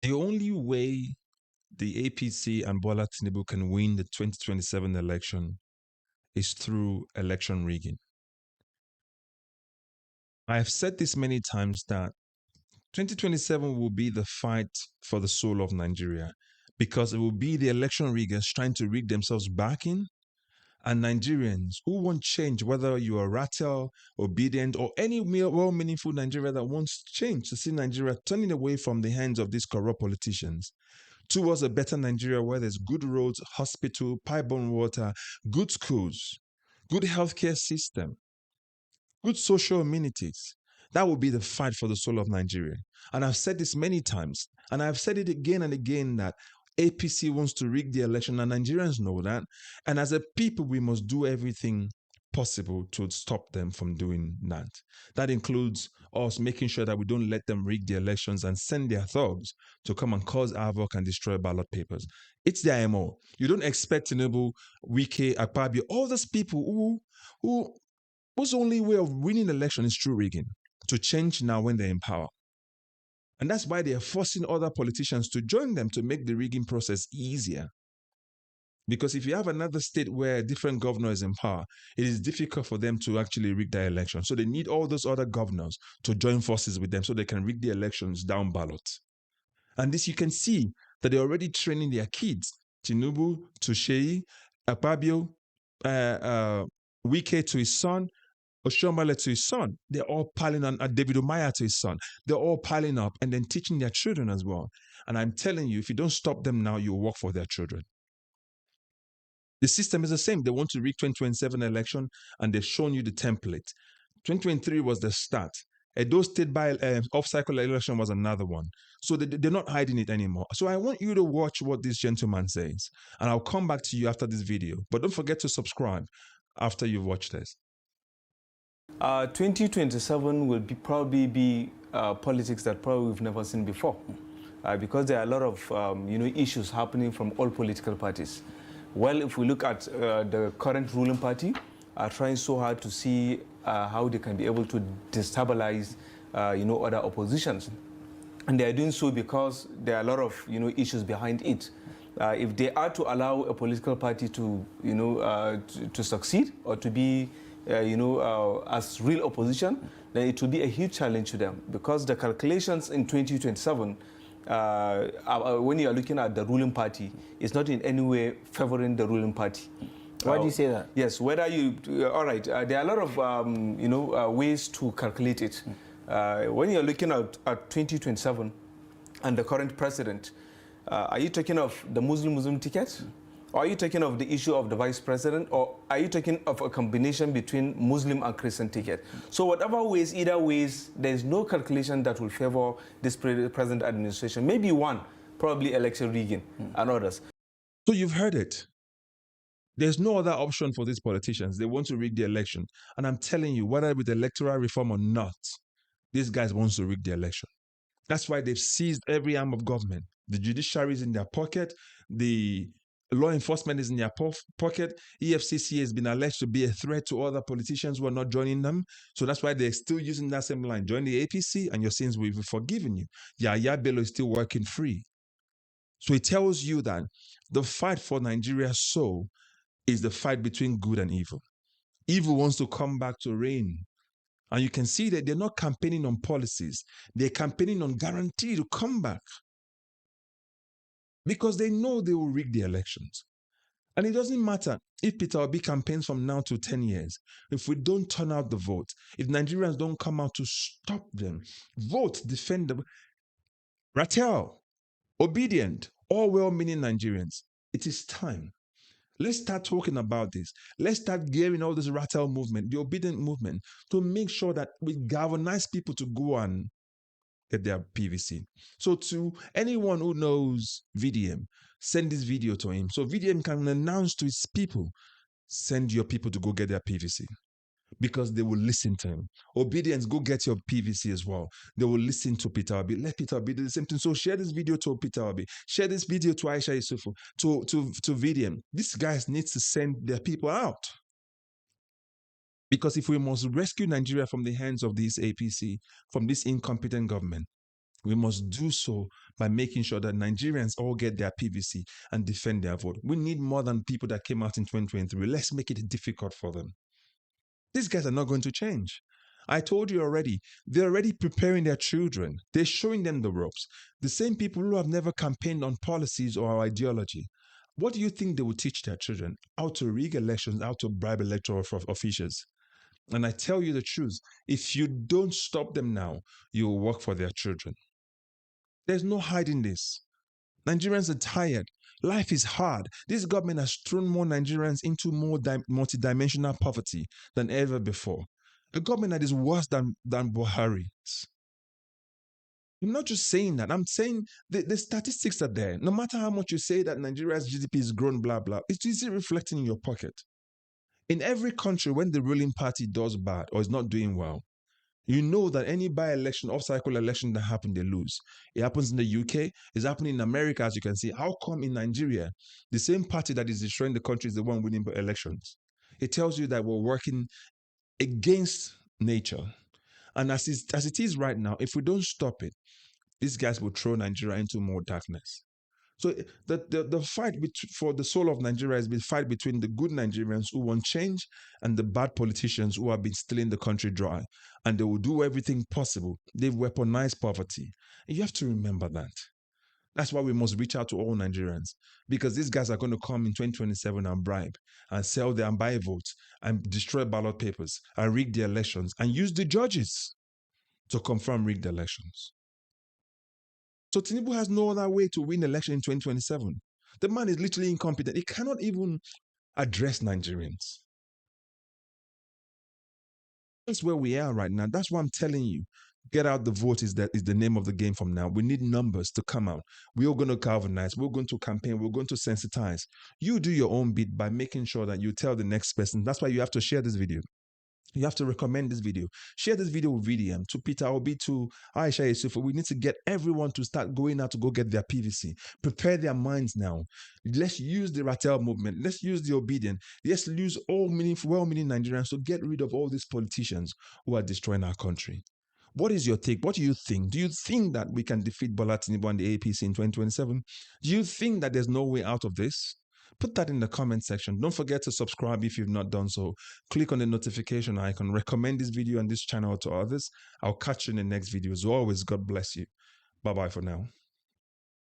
The only way the APC and Bola Tinubu can win the 2027 election is through election rigging. I have said this many times that 2027 will be the fight for the soul of Nigeria because it will be the election riggers trying to rig themselves back in, and Nigerians who want change, whether you are Ratel, Obidient, or any well-meaningful Nigeria that wants change to see Nigeria turning away from the hands of these corrupt politicians towards a better Nigeria where there's good roads, hospital, pipe-borne water, good schools, good healthcare system, good social amenities. That will be the fight for the soul of Nigeria. And I've said this many times, and I've said it again and again that APC wants to rig the election, and Nigerians know that. And as a people, we must do everything possible to stop them from doing that. That includes us making sure that we don't let them rig the elections and send their thugs to come and cause havoc and destroy ballot papers. It's their MO. You don't expect Tinubu, Wike, Akpabio, all those people whose only way of winning the election is through rigging, to change now when they're in power. And that's why they are forcing other politicians to join them to make the rigging process easier. Because if you have another state where a different governor is in power, it is difficult for them to actually rig their election. So they need all those other governors to join forces with them so they can rig the elections down ballot. And this you can see that they're already training their kids. Tinubu to Sheyi, Akpabio, Wike to his son, Oshiomhole to his son. They're all piling on, David Umaya to his son. They're all piling up and then teaching their children as well. And I'm telling you, if you don't stop them now, you'll work for their children. The system is the same. They want to rig 2027 election, and they've shown you the template. 2023 was the start. Edo State off-cycle election was another one. So they're not hiding it anymore. So I want you to watch what this gentleman says, and I'll come back to you after this video. But don't forget to subscribe after you've watched this. 2027 will probably be politics that probably we've never seen before, because there are a lot of issues happening from all political parties. Well, if we look at the current ruling party, are trying so hard to see how they can be able to destabilize, other oppositions, and they are doing so because there are a lot of issues behind it. If they are to allow a political party to to succeed or to be as real opposition, then it will be a huge challenge to them, because the calculations in 2027, when you are looking at the ruling party, is not in any way favoring the ruling party. Why do you say that? Yes, whether you, all right, there are a lot of, ways to calculate it. When you're looking at 2027 and the current president, are you talking of the Muslim ticket? Or are you talking of the issue of the vice president? Or are you talking of a combination between Muslim and Christian ticket? So whatever ways, either ways, there is no calculation that will favor this present administration. Maybe one, probably election rigging and others. So you've heard it. There's no other option for these politicians. They want to rig the election. And I'm telling you, whether with electoral reform or not, these guys want to rig the election. That's why they've seized every arm of government. The judiciary is in their pocket. The law enforcement is in their pocket. EFCC has been alleged to be a threat to other politicians who are not joining them. So that's why they're still using that same line. Join the APC and your sins will be forgiven you. Yaya Bello is still working free. So it tells you that the fight for Nigeria's soul is the fight between good and evil. Evil wants to come back to reign. And you can see that they're not campaigning on policies. They're campaigning on guarantee to come back. Because they know they will rig the elections. And it doesn't matter if Peter Obi campaigns from now to 10 years. If we don't turn out the vote, if Nigerians don't come out to stop them, vote, defend them. Ratel, Obidient, all well-meaning Nigerians, it is time. Let's start talking about this. Let's start gearing all this Ratel movement, the Obidient movement, to make sure that we galvanize people to go and get their PVC. So to anyone who knows VDM, send this video to him. So VDM can announce to his people, send your people to go get their PVC. Because they will listen to him. Obidients, go get your PVC as well. They will listen to Peter Obi. Let Peter Obi do the same thing. So share this video to Peter Obi. Share this video to Aisha Yusufu, to VDM. These guys need to send their people out. Because if we must rescue Nigeria from the hands of this APC, from this incompetent government, We must do so by making sure that Nigerians all get their PVC and defend their vote. We need more than people that came out in 2023. Let's make it difficult for them. These guys are not going to change. I told you already, they're already preparing their children. They're showing them the ropes. The same people who have never campaigned on policies or ideology. What do you think they will teach their children? How to rig elections, how to bribe electoral officials. And I tell you the truth, if you don't stop them now, you will work for their children. There's no hiding this. Nigerians are tired. Life is hard. This government has thrown more Nigerians into more multidimensional poverty than ever before. A government that is worse than Buhari's. I'm not just saying that. I'm saying the statistics are there. No matter how much you say that Nigeria's GDP is grown, blah, blah, it's easily reflecting in your pocket. In every country, when the ruling party does bad or is not doing well, you know that any by-election, off-cycle election that happens, they lose. It happens in the UK. It's happening in America, as you can see. How come in Nigeria, the same party that is destroying the country is the one winning elections? It tells you that we're working against nature. And as it is right now, if we don't stop it, these guys will throw Nigeria into more darkness. So the fight for the soul of Nigeria has been a fight between the good Nigerians who want change and the bad politicians who have been stealing the country dry. And they will do everything possible. They've weaponized poverty. And you have to remember that. That's why we must reach out to all Nigerians, because these guys are going to come in 2027 and bribe and sell their and buy votes and destroy ballot papers and rig the elections and use the judges to confirm rigged elections. So Tinubu has no other way to win election in 2027. The man is literally incompetent. He cannot even address Nigerians. That's where we are right now. That's why I'm telling you. Get out the vote is the name of the game from now. We need numbers to come out. We're going to galvanize. We're going to campaign. We're going to sensitize. You do your own bit by making sure that you tell the next person. That's why you have to share this video. You have to recommend this video. Share this video with VDM, to Peter Obi, to Aisha Yusufu. We need to get everyone to start going out to go get their PVC. Prepare their minds now. Let's use the Ratel movement. Let's use the Obidients. Let's use all well-meaning Nigerians to get rid of all these politicians who are destroying our country. What is your take? What do you think? Do you think that we can defeat Bola Tinubu and the APC in 2027? Do you think that there's no way out of this? Put that in the comment section. Don't forget to subscribe if you've not done so. Click on the notification icon. Recommend this video and this channel to others. I'll catch you in the next video. As always, God bless you. Bye-bye for now.